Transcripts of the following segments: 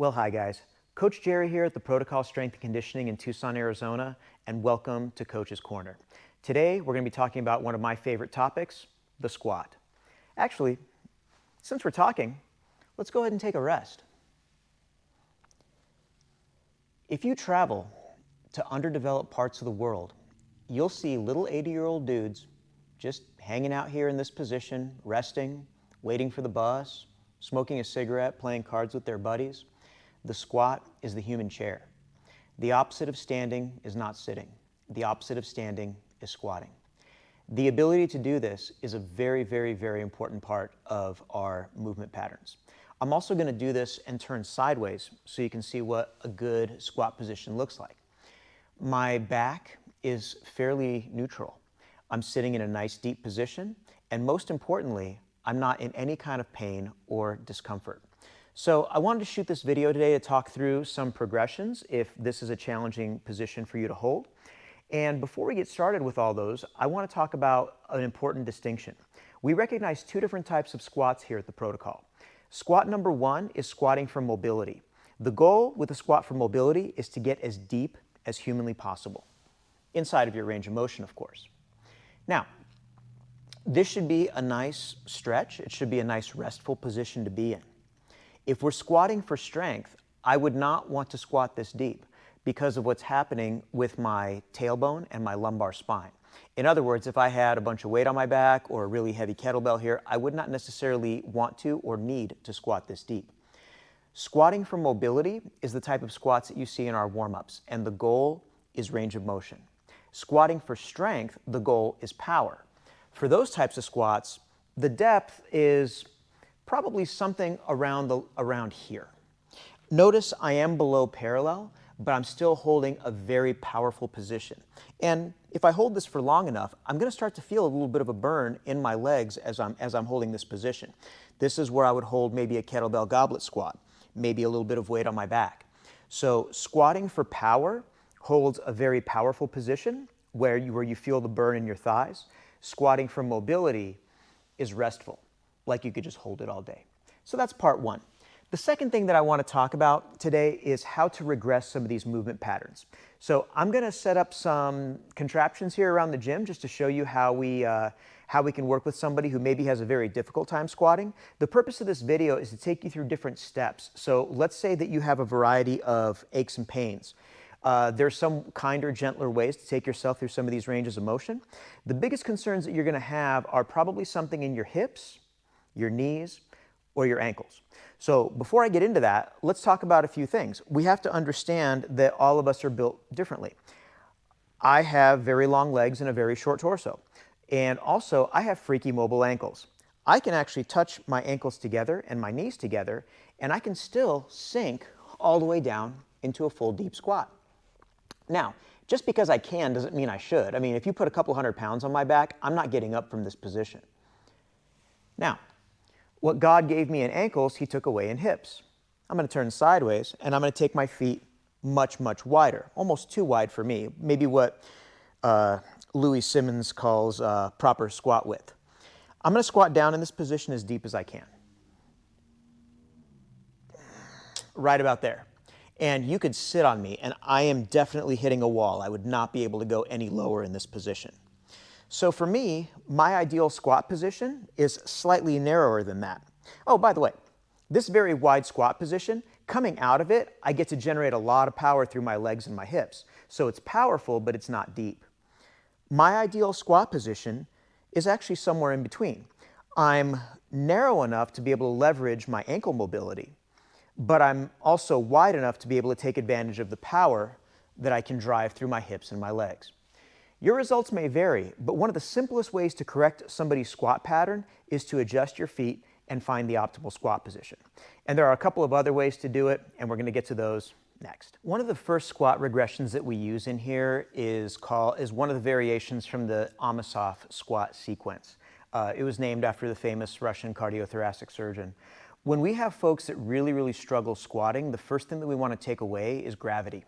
Well, hi guys. Coach Jerry here at the Protocol Strength and Conditioning in Tucson, Arizona, and welcome to Coach's Corner. Today, we're going to be talking about one of my favorite topics, the squat. Actually, since we're talking, let's go ahead and take a rest. If you travel to underdeveloped parts of the world, you'll see little 80-year-old dudes just hanging out here in this position, resting, waiting for the bus, smoking a cigarette, playing cards with their buddies. The squat is the human chair. The opposite of standing is not sitting. The opposite of standing is squatting. The ability to do this is a very, very, very important part of our movement patterns. I'm also going to do this and turn sideways so you can see what a good squat position looks like. My back is fairly neutral. I'm sitting in a nice deep position, and most importantly, I'm not in any kind of pain or discomfort. So I wanted to shoot this video today to talk through some progressions if this is a challenging position for you to hold. And before we get started with all those, I want to talk about an important distinction. We recognize two different types of squats here at the protocol. Squat number one is squatting for mobility. The goal with a squat for mobility is to get as deep as humanly possible, inside of your range of motion, of course. Now, this should be a nice stretch. It should be a nice restful position to be in. If we're squatting for strength, I would not want to squat this deep because of what's happening with my tailbone and my lumbar spine. In other words, if I had a bunch of weight on my back or a really heavy kettlebell here, I would not necessarily want to or need to squat this deep. Squatting for mobility is the type of squats that you see in our warm-ups, and the goal is range of motion. Squatting for strength, the goal is power. For those types of squats, the depth is probably something around here. Notice I am below parallel, but I'm still holding a very powerful position. And if I hold this for long enough, I'm going to start to feel a little bit of a burn in my legs as I'm holding this position. This is where I would hold maybe a kettlebell goblet squat, maybe a little bit of weight on my back. So squatting for power holds a very powerful position where you feel the burn in your thighs. Squatting for mobility is restful, like you could just hold it all day. So that's part one. The second thing that I want to talk about today is how to regress some of these movement patterns. So I'm going to set up some contraptions here around the gym just to show you how we can work with somebody who maybe has a very difficult time squatting. The purpose of this video is to take you through different steps. So let's say that you have a variety of aches and pains. There's some kinder, gentler ways to take yourself through some of these ranges of motion. The biggest concerns that you're going to have are probably something in your hips, your knees, or your ankles. So before I get into that, let's talk about a few things. We have to understand that all of us are built differently. I have very long legs and a very short torso. And also, I have freaky mobile ankles. I can actually touch my ankles together and my knees together, and I can still sink all the way down into a full deep squat. Now, just because I can doesn't mean I should. I mean, if you put a couple 100 pounds on my back, I'm not getting up from this position. Now, what God gave me in ankles, He took away in hips. I'm going to turn sideways, and I'm going to take my feet much, much wider, almost too wide for me, maybe what Louis Simmons calls proper squat width. I'm going to squat down in this position as deep as I can. Right about there. And you could sit on me, and I am definitely hitting a wall. I would not be able to go any lower in this position. So for me, my ideal squat position is slightly narrower than that. Oh, by the way, this very wide squat position, coming out of it, I get to generate a lot of power through my legs and my hips. So it's powerful, but it's not deep. My ideal squat position is actually somewhere in between. I'm narrow enough to be able to leverage my ankle mobility, but I'm also wide enough to be able to take advantage of the power that I can drive through my hips and my legs. Your results may vary, but one of the simplest ways to correct somebody's squat pattern is to adjust your feet and find the optimal squat position. And there are a couple of other ways to do it, and we're going to get to those next. One of the first squat regressions that we use in here is one of the variations from the Amosov squat sequence. It was named after the famous Russian cardiothoracic surgeon. When we have folks that really, really struggle squatting, the first thing that we want to take away is gravity.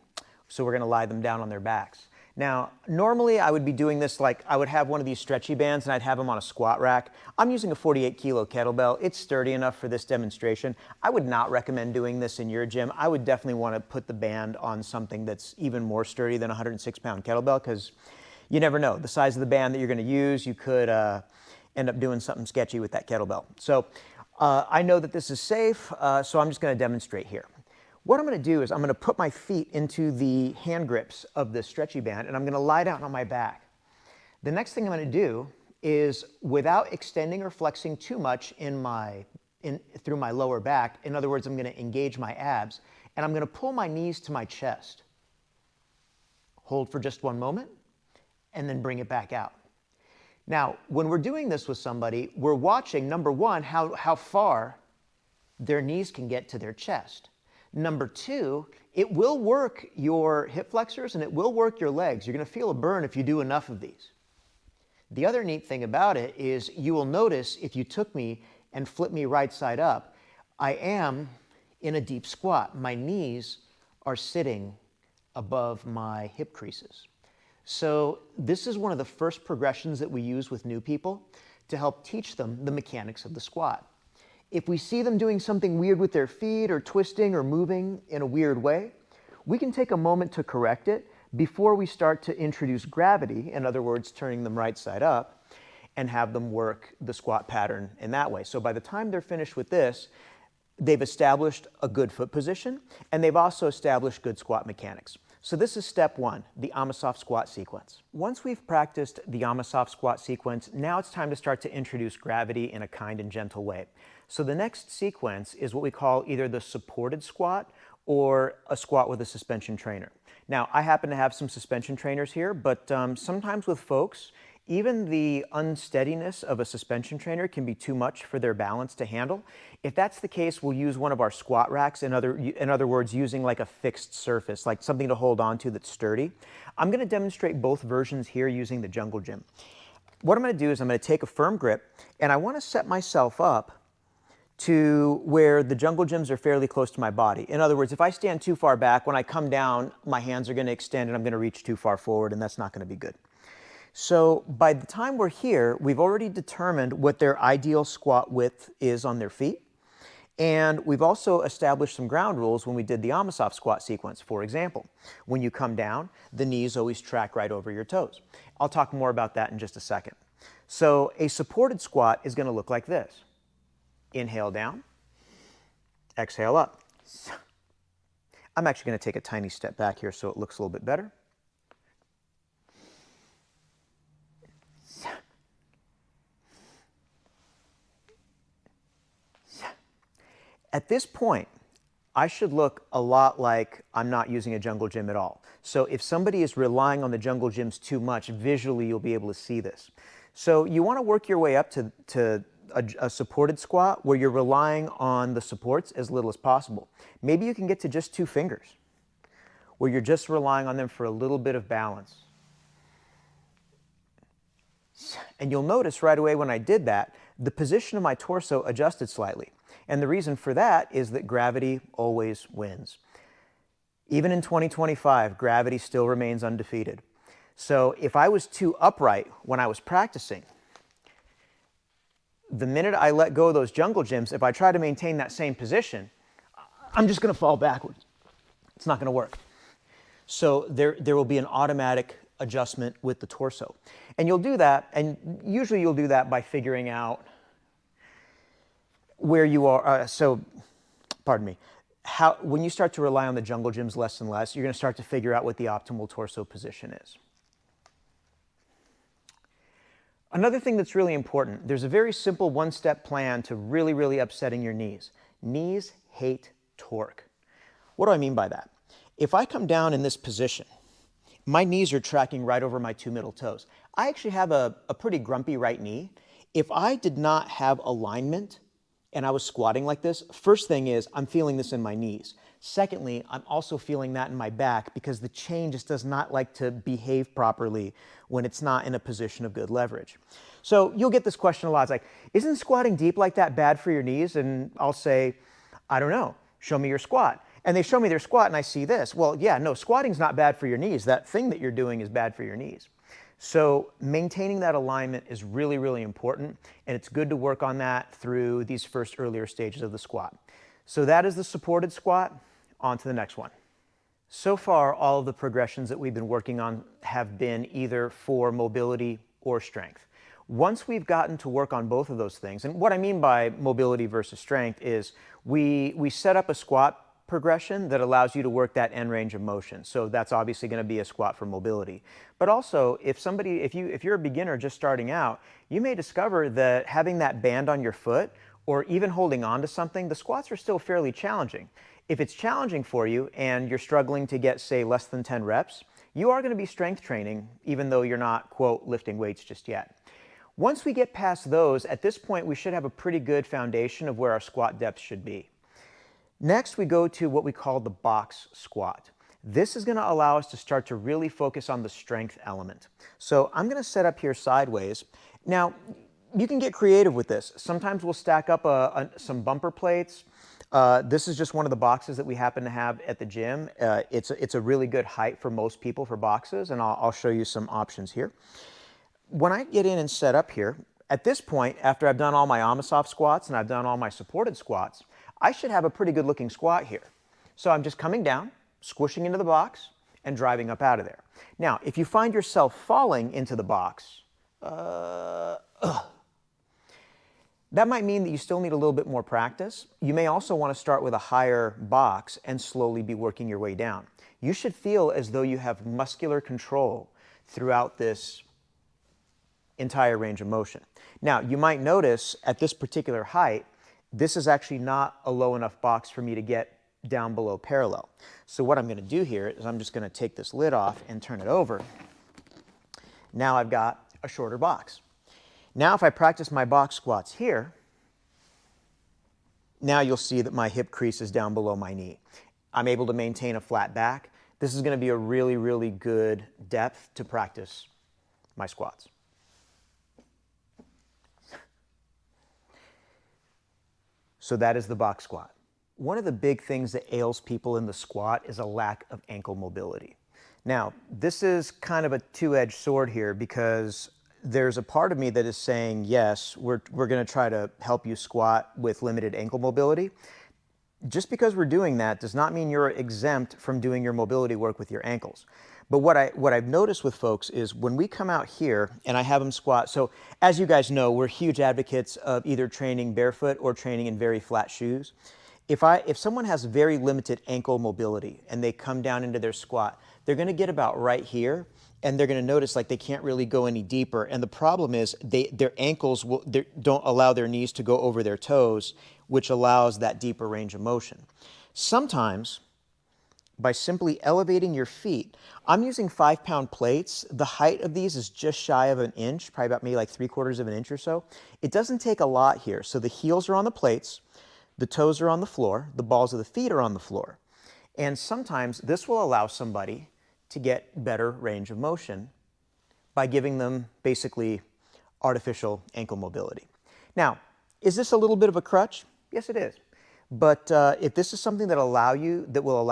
So we're going to lie them down on their backs. Now, normally I would be doing this like I would have one of these stretchy bands and I'd have them on a squat rack. I'm using a 48 kilo kettlebell. It's sturdy enough for this demonstration. I would not recommend doing this in your gym. I would definitely want to put the band on something that's even more sturdy than a 106-pound kettlebell, because you never know. The size of the band that you're going to use, you could end up doing something sketchy with that kettlebell. So I know that this is safe, so I'm just going to demonstrate here. What I'm going to do is I'm going to put my feet into the hand grips of this stretchy band, and I'm going to lie down on my back. The next thing I'm going to do is, without extending or flexing too much through my lower back, in other words, I'm going to engage my abs, and I'm going to pull my knees to my chest. Hold for just one moment, and then bring it back out. Now, when we're doing this with somebody, we're watching, number one, how far their knees can get to their chest. Number two, it will work your hip flexors and it will work your legs. You're going to feel a burn if you do enough of these. The other neat thing about it is you will notice if you took me and flipped me right side up, I am in a deep squat. My knees are sitting above my hip creases. So this is one of the first progressions that we use with new people to help teach them the mechanics of the squat. If we see them doing something weird with their feet or twisting or moving in a weird way, we can take a moment to correct it before we start to introduce gravity, in other words, turning them right side up, and have them work the squat pattern in that way. So by the time they're finished with this, they've established a good foot position, and they've also established good squat mechanics. So this is step one, the Amosov squat sequence. Once we've practiced the Amosov squat sequence, now it's time to start to introduce gravity in a kind and gentle way. So the next sequence is what we call either the supported squat or a squat with a suspension trainer. Now, I happen to have some suspension trainers here, but sometimes with folks, even the unsteadiness of a suspension trainer can be too much for their balance to handle. If that's the case, we'll use one of our squat racks, in other words, using like a fixed surface, like something to hold on to that's sturdy. I'm going to demonstrate both versions here using the Jungle Gym. What I'm going to do is I'm going to take a firm grip, and I want to set myself up to where the Jungle Gyms are fairly close to my body. In other words, if I stand too far back, when I come down, my hands are going to extend and I'm going to reach too far forward, and that's not going to be good. So by the time we're here, we've already determined what their ideal squat width is on their feet. And we've also established some ground rules when we did the Amosov squat sequence. For example, when you come down, the knees always track right over your toes. I'll talk more about that in just a second. So a supported squat is going to look like this. Inhale down, exhale up. I'm actually going to take a tiny step back here so it looks a little bit better. At this point, I should look a lot like I'm not using a Jungle Gym at all. So if somebody is relying on the Jungle Gyms too much, visually you'll be able to see this. So you want to work your way up to a supported squat where you're relying on the supports as little as possible. Maybe you can get to just 2 fingers, where you're just relying on them for a little bit of balance. And you'll notice right away when I did that, the position of my torso adjusted slightly. And the reason for that is that gravity always wins. Even in 2025, gravity still remains undefeated. So if I was too upright when I was practicing, the minute I let go of those Jungle Gyms, if I try to maintain that same position, I'm just going to fall backwards. It's not going to work. So there will be an automatic adjustment with the torso. And you'll do that, and usually you'll do that by figuring out where you are. When you start to rely on the Jungle Gyms less and less, you're going to start to figure out what the optimal torso position is. Another thing that's really important, there's a very simple one-step plan to really upsetting your knees. Knees hate torque. What do I mean by that? If I come down in this position, my knees are tracking right over my 2 middle toes. I actually have a pretty grumpy right knee. If I did not have alignment and I was squatting like this, first thing is I'm feeling this in my knees. Secondly, I'm also feeling that in my back because the chain just does not like to behave properly when it's not in a position of good leverage. So you'll get this question a lot. It's like, isn't squatting deep like that bad for your knees? And I'll say, I don't know. Show me your squat. And they show me their squat and I see this. Well, yeah, no, squatting's not bad for your knees. That thing that you're doing is bad for your knees. So maintaining that alignment is really, really important, and it's good to work on that through these first earlier stages of the squat. So that is the supported squat. On to the next one. So far, all of the progressions that we've been working on have been either for mobility or strength. Once we've gotten to work on both of those things, and what I mean by mobility versus strength is we set up a squat progression that allows you to work that end range of motion. So that's obviously going to be a squat for mobility. But also, if you're a beginner just starting out, you may discover that having that band on your foot or even holding on to something, the squats are still fairly challenging. If it's challenging for you and you're struggling to get, say, less than 10 reps, you are going to be strength training, even though you're not, quote, lifting weights just yet. Once we get past those, at this point, we should have a pretty good foundation of where our squat depth should be. Next, we go to what we call the box squat. This is going to allow us to start to really focus on the strength element. So I'm going to set up here sideways. Now, you can get creative with this. Sometimes we'll stack up some bumper plates. This is just one of the boxes that we happen to have at the gym. It's a really good height for most people for boxes, and I'll show you some options here. When I get in and set up here, at this point, after I've done all my Amosov squats and I've done all my supported squats, I should have a pretty good looking squat here. So I'm just coming down, squishing into the box, and driving up out of there. Now, if you find yourself falling into the box, that might mean that you still need a little bit more practice. You may also want to start with a higher box and slowly be working your way down. You should feel as though you have muscular control throughout this entire range of motion. Now, you might notice at this particular height, this is actually not a low enough box for me to get down below parallel. So what I'm going to do here is I'm just going to take this lid off and turn it over. Now I've got a shorter box. Now if I practice my box squats here, now you'll see that my hip crease is down below my knee. I'm able to maintain a flat back. This is going to be a really, really good depth to practice my squats. So that is the box squat. One of the big things that ails people in the squat is a lack of ankle mobility. Now, this is kind of a two-edged sword here because there's a part of me that is saying, yes, we're going to try to help you squat with limited ankle mobility. Just because we're doing that does not mean you're exempt from doing your mobility work with your ankles. But what I've noticed with folks is when we come out here and I have them squat, so as you guys know, we're huge advocates of either training barefoot or training in very flat shoes. If someone has very limited ankle mobility and they come down into their squat, they're going to get about right here and they're going to notice like they can't really go any deeper. And the problem is their ankles don't allow their knees to go over their toes, which allows that deeper range of motion. Sometimes, by simply elevating your feet, I'm using 5-pound plates. The height of these is just shy of an inch, probably about maybe like 3/4 of an inch or so. It doesn't take a lot here. So the heels are on the plates, the toes are on the floor, the balls of the feet are on the floor. And sometimes this will allow somebody to get better range of motion by giving them basically artificial ankle mobility. Now, is this a little bit of a crutch? Yes, it is. But if this is something that will allow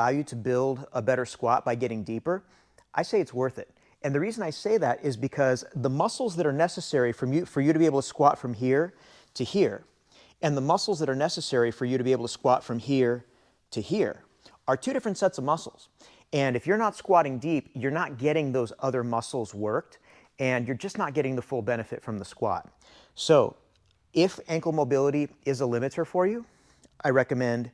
you to build a better squat by getting deeper, I say it's worth it. And the reason I say that is because the muscles that are necessary for you to be able to squat from here to here, and the muscles that are necessary for you to be able to squat from here to here are two different sets of muscles. And if you're not squatting deep, you're not getting those other muscles worked, and you're just not getting the full benefit from the squat. So if ankle mobility is a limiter for you, I recommend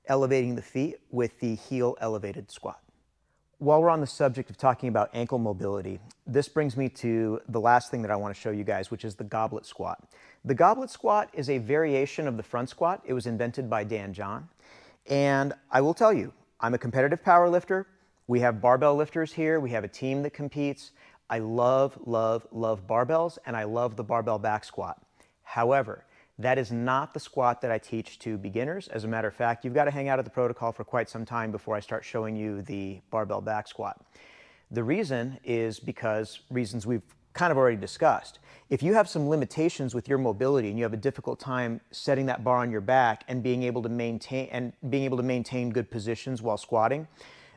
elevating the feet with the heel elevated squat. While we're on the subject of talking about ankle mobility, this brings me to the last thing that I want to show you guys, which is the goblet squat. The goblet squat is a variation of the front squat. It was invented by Dan John. And I will tell you, I'm a competitive power lifter. We have barbell lifters here. We have a team that competes. I love, love, love barbells, and I love the barbell back squat. However, that is not the squat that I teach to beginners. As a matter of fact, you've got to hang out at the protocol for quite some time before I start showing you the barbell back squat. The reason is because reasons we've kind of already discussed. If you have some limitations with your mobility and you have a difficult time setting that bar on your back and being able to maintain good positions while squatting,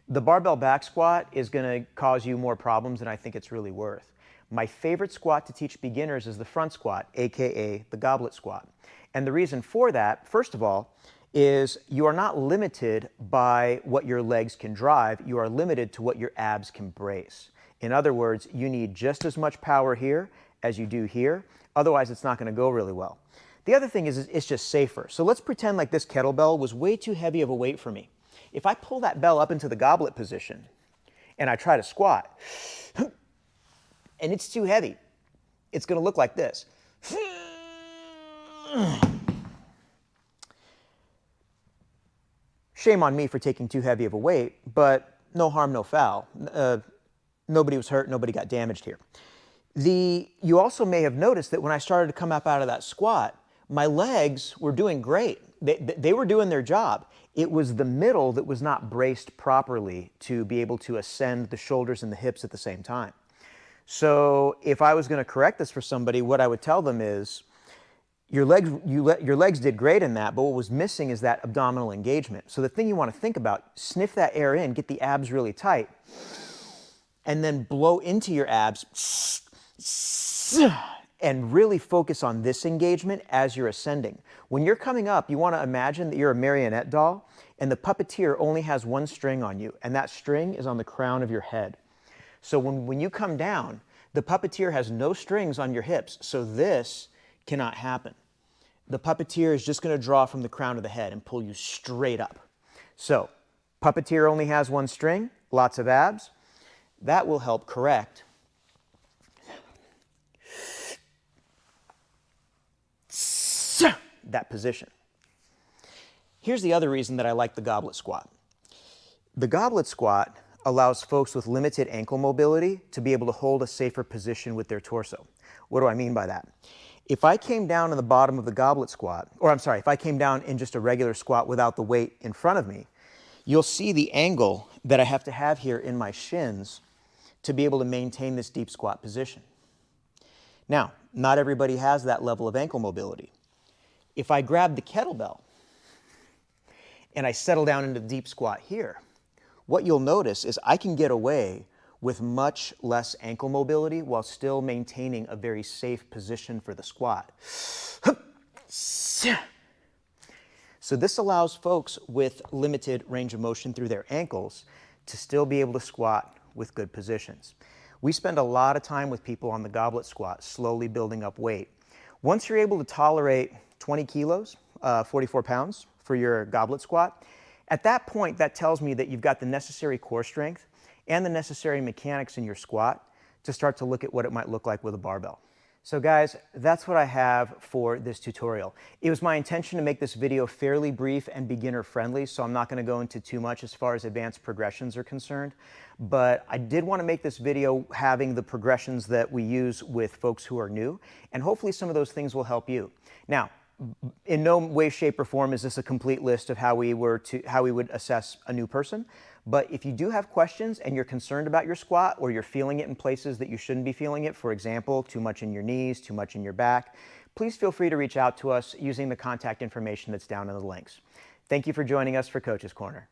the barbell back squat is going to cause you more problems than I think it's really worth. My favorite squat to teach beginners is the front squat, aka the goblet squat. And the reason for that, first of all, is you are not limited by what your legs can drive, you are limited to what your abs can brace. In other words, you need just as much power here as you do here, otherwise it's not going to go really well. The other thing is it's just safer. So let's pretend like this kettlebell was way too heavy of a weight for me. If I pull that bell up into the goblet position and I try to squat, and it's too heavy, it's going to look like this. Shame on me for taking too heavy of a weight, but no harm, no foul. Nobody was hurt, nobody got damaged here. You also may have noticed that when I started to come up out of that squat, my legs were doing great. They were doing their job. It was the middle that was not braced properly to be able to ascend the shoulders and the hips at the same time. So if I was going to correct this for somebody, what I would tell them is, your legs did great in that, but what was missing is that abdominal engagement. So the thing you want to think about, sniff that air in, get the abs really tight, and then blow into your abs and really focus on this engagement as you're ascending. When you're coming up, you want to imagine that you're a marionette doll and the puppeteer only has one string on you, and that string is on the crown of your head. So when you come down, the puppeteer has no strings on your hips, so this cannot happen. The puppeteer is just going to draw from the crown of the head and pull you straight up. So, puppeteer only has one string, lots of abs. That will help correct that position. Here's the other reason that I like the goblet squat. The goblet squat allows folks with limited ankle mobility to be able to hold a safer position with their torso. What do I mean by that? If I came down in the bottom of the goblet squat, or I'm sorry, if I came down in just a regular squat without the weight in front of me, you'll see the angle that I have to have here in my shins to be able to maintain this deep squat position. Now, not everybody has that level of ankle mobility. If I grab the kettlebell and I settle down into deep squat here, what you'll notice is I can get away with much less ankle mobility while still maintaining a very safe position for the squat. So this allows folks with limited range of motion through their ankles to still be able to squat with good positions. We spend a lot of time with people on the goblet squat, slowly building up weight. Once you're able to tolerate 20 kilos, 44 pounds for your goblet squat, at that point, that tells me that you've got the necessary core strength and the necessary mechanics in your squat to start to look at what it might look like with a barbell. So guys, that's what I have for this tutorial. It was my intention to make this video fairly brief and beginner friendly, so I'm not going to go into too much as far as advanced progressions are concerned, but I did want to make this video having the progressions that we use with folks who are new, and hopefully some of those things will help you. Now, in no way, shape, or form is this a complete list of how we would assess a new person. But if you do have questions and you're concerned about your squat, or you're feeling it in places that you shouldn't be feeling it, for example, too much in your knees, too much in your back, please feel free to reach out to us using the contact information that's down in the links. Thank you for joining us for Coach's Corner.